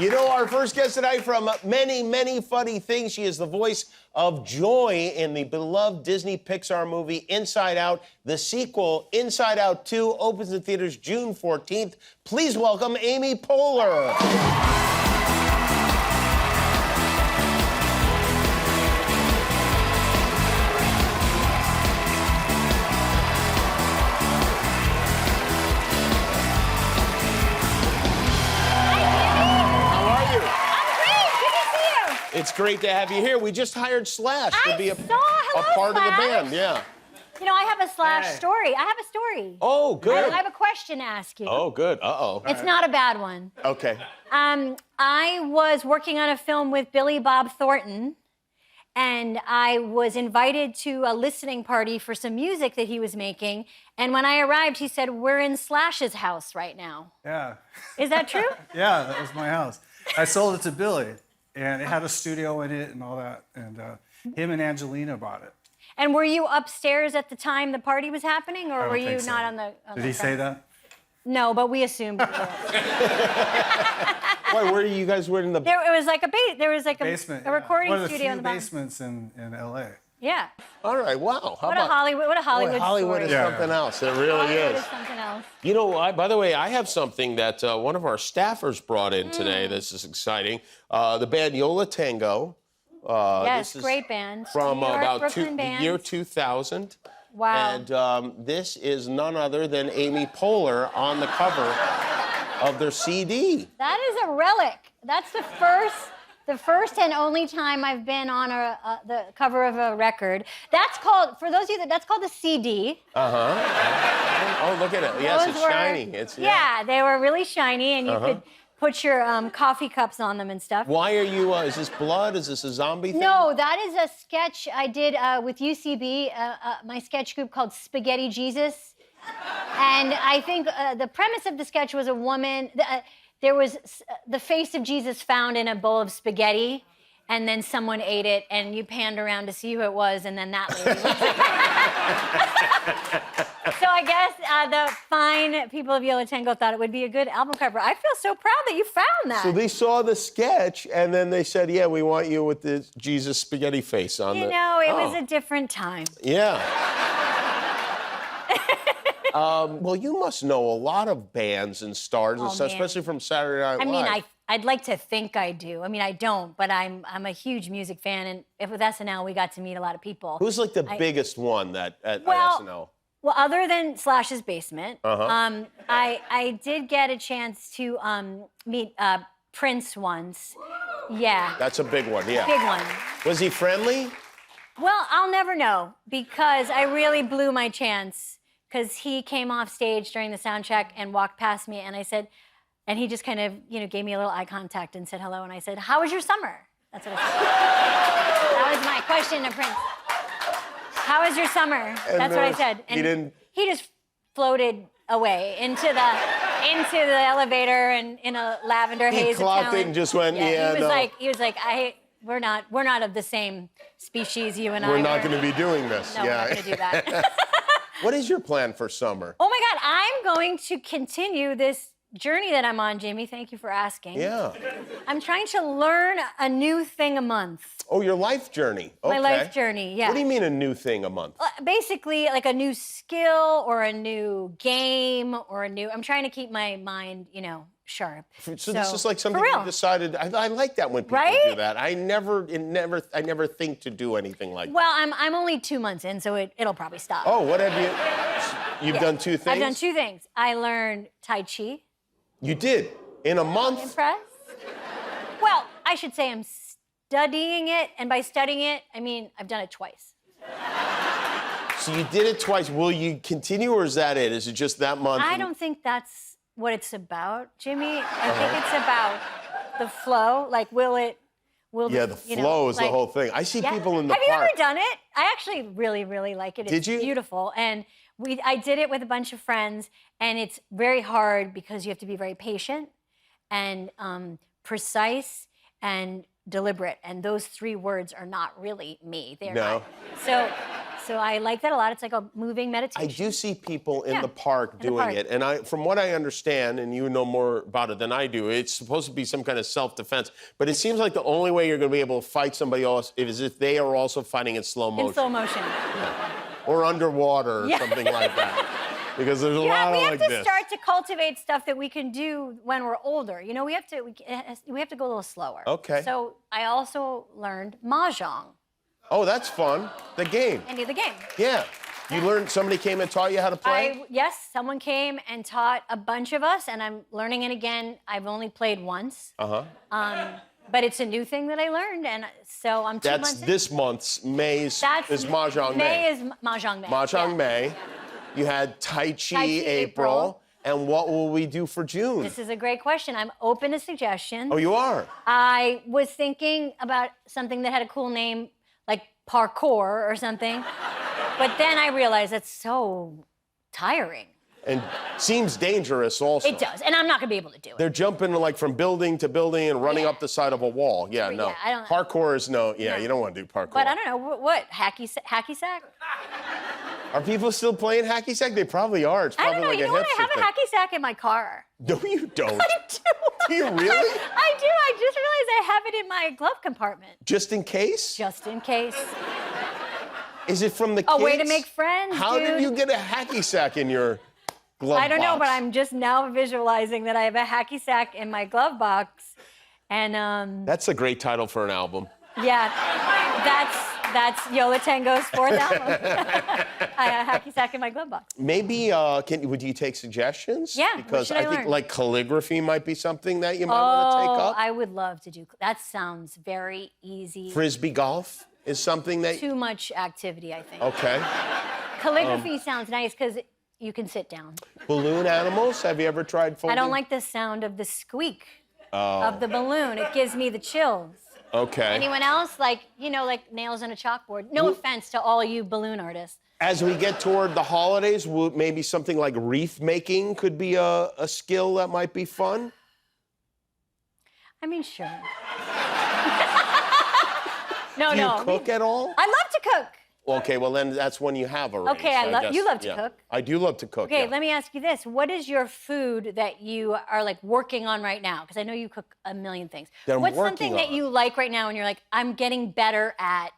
You know, our first guest tonight from many, many funny things. She is the voice of Joy in the beloved Disney Pixar movie Inside Out. The sequel, Inside Out 2, opens in theaters June 14th. Please welcome Amy Poehler. It's great to have you here. We just hired Slash to be a part of the band. Yeah. You know, I have a Slash story. I have a story. Oh, good. I have a question to ask you. Oh, good. Uh-oh. It's not a bad one. Okay. I was working on a film with Billy Bob Thornton, and I was invited to a listening party for some music that he was making. And when I arrived, he said, "We're in Slash's house right now." Yeah. Is that true? Yeah, that was my house. I sold it to Billy. And it had a studio in it and all that. And him and Angelina bought it. And were you upstairs at the time the party was happening, or were you not on the? Did he say that? No, but we assumed. Why? Where you guys were in the? It was like there was like basement, a recording One of the studio few in the bottom. basements in L.A. Yeah. All right. Wow. What a Hollywood Hollywood story. is something else. It really Hollywood is. is something else. You know, by the way, I have something that one of our staffers brought in today. This is exciting. The band Yo La Tengo. Yes, this is great band. From New York, about Brooklyn the bands. year 2000. Wow. And this is none other than Amy Poehler on the cover of their CD. That is a relic. That's the first and only time I've been on the cover of a record. That's called, for those of you that's called the CD. Oh, look at it. Yes, it's shiny. Yeah, they were really shiny, and you could put your coffee cups on them and stuff. Why are you, is this blood? Is this a zombie thing? No, that is a sketch I did with UCB, my sketch group called Spaghetti Jesus. And I think the premise of the sketch was a woman, there was the face of Jesus found in a bowl of spaghetti, and then someone ate it, and you panned around to see who it was, and then that lady was. So I guess the fine people of Yo La Tengo thought it would be a good album cover. I feel so proud that you found that. So they saw the sketch, and then they said, yeah, we want you with the Jesus spaghetti face on You know, it was a different time. Yeah. Well, you must know a lot of bands and stars and stuff, especially from Saturday Night Live. I mean, I'd like to think I do. I mean, I don't, but I'm a huge music fan, and with SNL, we got to meet a lot of people. Who's like the biggest one at SNL? Well, other than Slash's Basement, I did get a chance to meet Prince once. Yeah. That's a big one, yeah. Big one. Was he friendly? Well, I'll never know, because I really blew my chance, because he came off stage during the sound check and walked past me, and I said, and he just kind of, gave me a little eye contact and said hello, and I said, "How was your summer?" That's what I said. That was my question to Prince. How was your summer? That's what I said. And he just floated away into the elevator and in a lavender haze. He clocked it and just went, yeah, he was like, we're not of the same species, you and I. We're not going to be doing this. No, yeah. we're not going to do that. What is your plan for summer? Oh my God, I'm going to continue this journey that I'm on, Jimmy. Thank you for asking. Yeah. I'm trying to learn a new thing a month. Oh, your life journey. Okay. My life journey, yeah. What do you mean a new thing a month? Basically, like a new skill or a new game or I'm trying to keep my mind, sharp. So this is like something you decided. I like that when people do that. I never think to do anything like that. Well, I'm only 2 months in, so it'll probably stop. Oh, what have you? You've done 2 things? I've done 2 things. I learned Tai Chi. You did? In a month? Impressed? Well, I should say I'm studying it, and by studying it, I mean I've done it twice. So you did it twice. Will you continue, or is that it? Is it just that month? I don't think that's what it's about, Jimmy. I think it's about the flow. Like, the flow is the whole thing. I see people in the park. Have you ever done it? I actually really, really like it. Did you? It's beautiful. And I did it with a bunch of friends, and it's very hard because you have to be very patient and precise and deliberate. And those 3 words are not really me. They're not. So I like that a lot. It's like a moving I meditation. do see people in Yeah, the park in the doing park. it, and from what I understand, and you know more about it than I do, it's supposed to be some kind of self-defense. But it seems like the only way you're going to be able to fight somebody else is if they are also fighting in slow motion In slow motion. or underwater or Yeah. something like that. Because there's a lot We of have like to this. start to cultivate stuff that we can do when we're older. You know, we have to go a little slower. Okay. So I also learned mahjong. Oh, that's fun. The game. Any of the game. Yeah. You learned. Somebody came and taught you how to play. Yes, someone came and taught a bunch of us, and I'm learning it again. I've only played once. But it's a new thing that I learned, and so I'm 2 That's months in. this month's May's. Is Mahjong May. May is Mahjong May. Mahjong yeah. May. You had Tai Chi, Tai Chi April. And what will we do for June? This is a great question. I'm open to suggestions. Oh, you are? I was thinking about something that had a cool name, like parkour or something. But then I realized that's so tiring. And seems dangerous also. It does, and I'm not gonna be able to do it. They're jumping like from building to building and running Yeah. up the side of a wall. Yeah, no. Yeah, I don't- Parkour is no. Yeah, No. you don't want to do parkour. But I don't know, what hacky sack? Are people still playing hacky sack? They probably are. It's I probably don't know, like you know a what? I hipster have a thing. hacky sack in my car. No, you don't. I do. Do you really? I do, I just realized I have it in my glove compartment. Just in case? Just in case. Is it from the kids? A way to make friends, How did dude. you get a hacky sack in your glove box? I don't know, but I'm just now visualizing that I have a hacky sack in my glove box. And That's a great title for an album. yeah, that's Yo La Tengo's fourth album. I have a hacky sack in my glove box. Maybe, would you take suggestions? Yeah, what Because should I think learn? like calligraphy might be something that you might want to take up. I would love to do. That sounds very easy. Frisbee golf is something that. Too much activity, I think. Okay. Calligraphy sounds nice because you can sit down. Balloon animals. Have you ever tried folding? I don't like the sound of the squeak of the balloon. It gives me the chills. Okay. Anyone else? Like nails on a chalkboard. No offense to all you balloon artists. As we get toward the holidays, maybe something like wreath making could be a skill that might be fun. I mean, sure. No, Do you no. cook at all? I love to cook. Okay, well then that's when you have a race. Okay, guess. you love to Yeah. cook. I do love to cook. Okay, yeah. let me ask you this. What is your food that you are like working on right now? Because I know you cook a million things. That I'm What's working something that on? you like right now and you're like, I'm getting better at?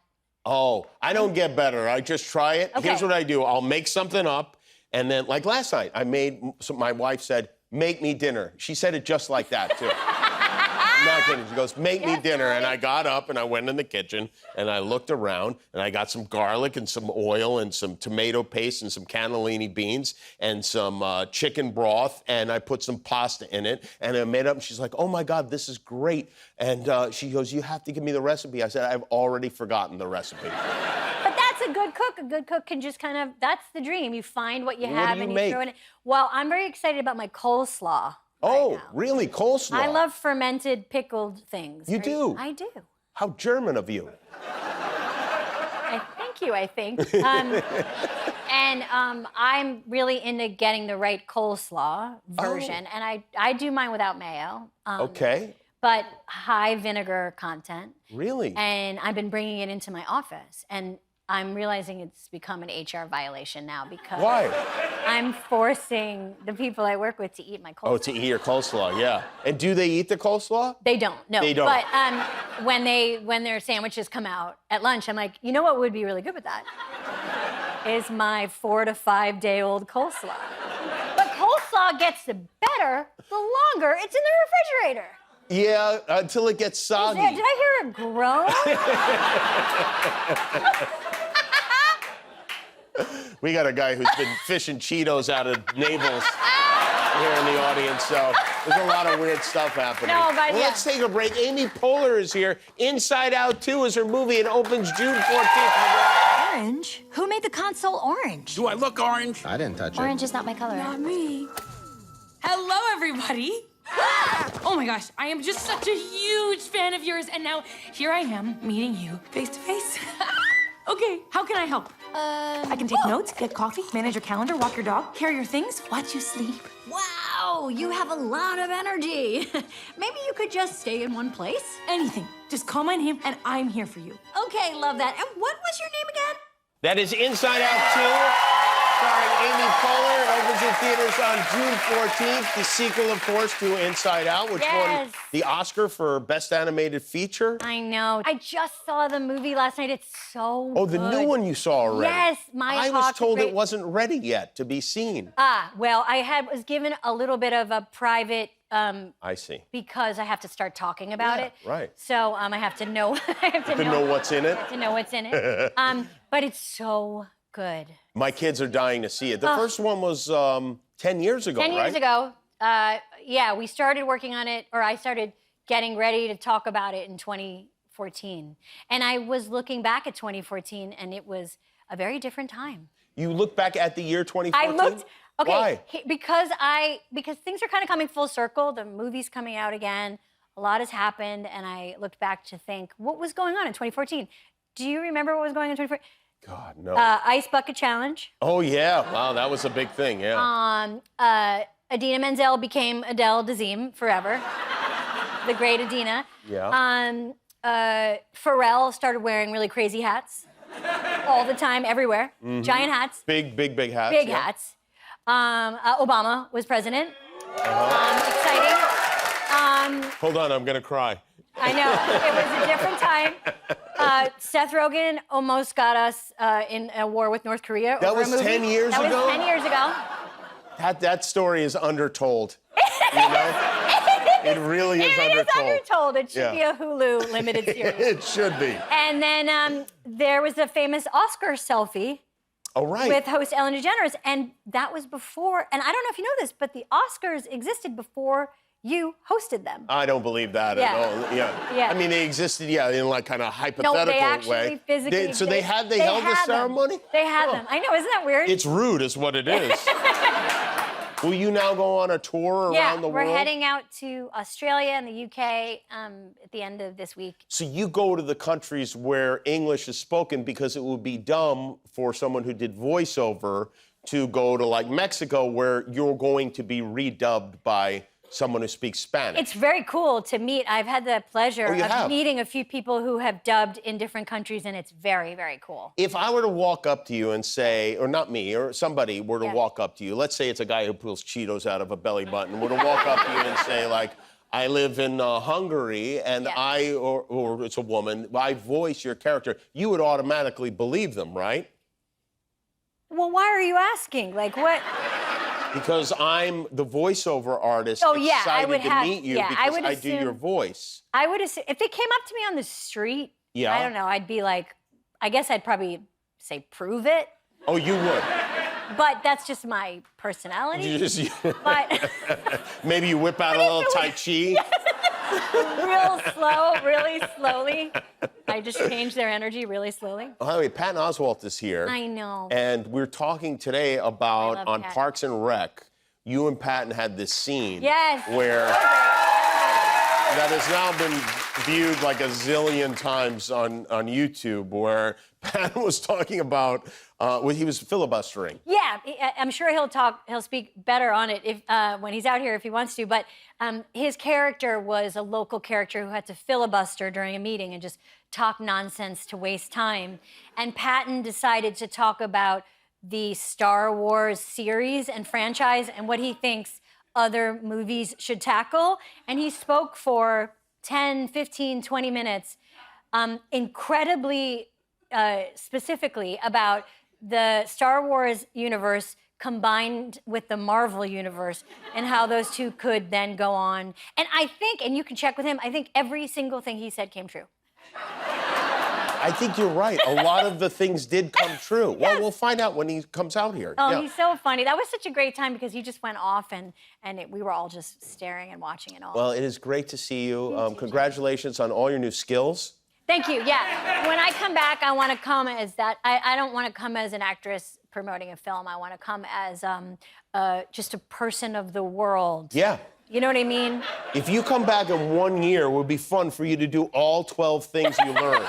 Oh, I don't get better. I just try it. Okay. Here's what I do. I'll make something up, and then, like last night, my wife said, make me dinner. She said it just like that, too. I'm not kidding. She goes, make me Yes, dinner. And right. I got up, and I went in the kitchen, and I looked around, and I got some garlic and some oil and some tomato paste and some cannellini beans and some chicken broth, and I put some pasta in it, and I made up, and she's like, oh, my God, this is great. And she goes, you have to give me the recipe. I said, I've already forgotten the recipe. But that's a good cook. A good cook can just kind of, that's the dream. You find what you What have do you and you make? throw in it. Well, I'm very excited about my coleslaw. Oh, right now. really? Coleslaw? I love fermented, pickled things. You do? I do. How German of you. I think. I'm really into getting the right coleslaw version. Oh. And I do mine without mayo. Okay. But high vinegar content. Really? And I've been bringing it into my office. And I'm realizing it's become an HR violation now because Why? I'm forcing the people I work with to eat my coleslaw. Oh, to eat your coleslaw, yeah. And do they eat the coleslaw? They don't, no. They don't. But when their sandwiches come out at lunch, I'm like, you know what would be really good with that? Is my 4 to 5 day old coleslaw. But coleslaw gets better the longer it's in the refrigerator. Yeah, until it gets soggy. Did I hear a groan? We got a guy who's been fishing Cheetos out of Naples here in the audience, so there's a lot of weird stuff happening. No, but well, yeah. let's take a break. Amy Poehler is here. Inside Out 2 is her movie. It opens June 14th. Orange? Who made the console orange? Do I look orange? I didn't touch it. Orange is not my color. Not me. Hello, everybody. Oh my gosh, I am just such a huge fan of yours, and now here I am meeting you face to face. Okay, how can I help? I can take notes, get coffee, manage your calendar, walk your dog, carry your things, watch you sleep. Wow, you have a lot of energy. Maybe you could just stay in one place? Anything. Just call my name, and I'm here for you. Okay, love that. And what was your name again? That is Inside Out 2. Starring Amy Poehler. It opens in theaters on June 14th. The sequel, of course, to Inside Out, which won the Oscar for Best Animated Feature. I know. I just saw the movie last night. It's so Oh, the new one you saw already? Yes, I was told it wasn't ready yet to be seen. Well, was given a little bit of a private. I see. Because I have to start talking about it. Right. So I have to know. I have to know what's in it. I have to know what's in it. But it's so good. My kids are dying to see it. The first one was 10 years ago, 10 right? years ago. Yeah, we started working on it, or I started getting ready to talk about it in 2014. And I was looking back at 2014, and it was a very different time. You look back at the year 2014? I looked. Okay, Why? Because things are kind of coming full circle. The movie's coming out again. A lot has happened, and I looked back to think what was going on in 2014. Do you remember what was going on in 2014? God, no. Ice Bucket Challenge. Oh, yeah. Wow, that was a big thing, yeah. Idina Menzel became Adele Dazeem forever. The great Idina. Yeah. Pharrell started wearing really crazy hats all the time, everywhere. Giant hats. Big hats. Big hats. Obama was president. Exciting. Hold on, I'm going to cry. I know. It was a different time. Seth Rogen almost got us in a war with North Korea. That over was a movie. 10 years ago? That was 10 years ago. That story is undertold. You know? It really is undertold. It is undertold. It should be a Hulu limited series. It should be. And then there was a famous Oscar selfie. Oh, right. With host Ellen DeGeneres. And that was before, and I don't know if you know this, but the Oscars existed before you hosted them. I don't believe that at all. Yeah. I mean, they existed, in like kind of hypothetical way. No, they actually physically So they held the ceremony? They had them. I know, isn't that weird? It's rude is what it is. Will you now go on a tour around the world? Yeah, we're heading out to Australia and the UK at the end of this week. So you go to the countries where English is spoken because it would be dumb for someone who did voiceover to go to like Mexico where you're going to be redubbed by someone who speaks Spanish. It's very cool to meet. I've had the pleasure of meeting a few people who have dubbed in different countries, and it's very, very cool. If I were to walk up to you and say, or not me, or somebody were to walk up to you, let's say it's a guy who pulls Cheetos out of a belly button, were to walk up to you and say, like, I live in Hungary, and or it's a woman, I voice your character, you would automatically believe them, right? Well, why are you asking? Like, what? Because I'm the voiceover artist excited to meet you because I do your voice. I would assume, if they came up to me on the street, I don't know, I'd be like, I guess I'd probably say, prove it. Oh, you would? But that's just my personality. But maybe you whip out a little Tai Chi. Real slow, really slowly. I just change their energy really slowly. By the way, Patton Oswalt is here. I know. And we're talking today about on Parks and Rec. You and Patton had this scene. Yes. Where that has now been viewed like a zillion times on YouTube, where Patton was talking about he was filibustering. Yeah, I'm sure he'll speak better on it if when he's out here if he wants to. But his character was a local character who had to filibuster during a meeting and just talk nonsense to waste time. And Patton decided to talk about the Star Wars series and franchise and what he thinks other movies should tackle. And he spoke for 10, 15, 20 minutes, incredibly specifically about the Star Wars universe combined with the Marvel universe and how those two could then go on. And I think, and you can check with him, I think every single thing he said came true. I think you're right. A lot of the things did come true. Yes. Well, we'll find out when he comes out here. Oh, he's so funny. That was such a great time because he just went off and we were all just staring and watching it all. Well, it is great to see you. Congratulations on all your new skills. Thank you, yeah. When I come back, I want to come as that. I don't want to come as an actress promoting a film. I want to come as just a person of the world. Yeah. You know what I mean? If you come back in 1 year, it would be fun for you to do all 12 things you learned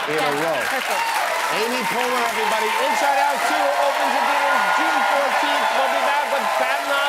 in a row. Perfect. Amy Poehler, everybody. Inside Out 2 opens in theaters June 14th. We'll be back with Patton Oswalt.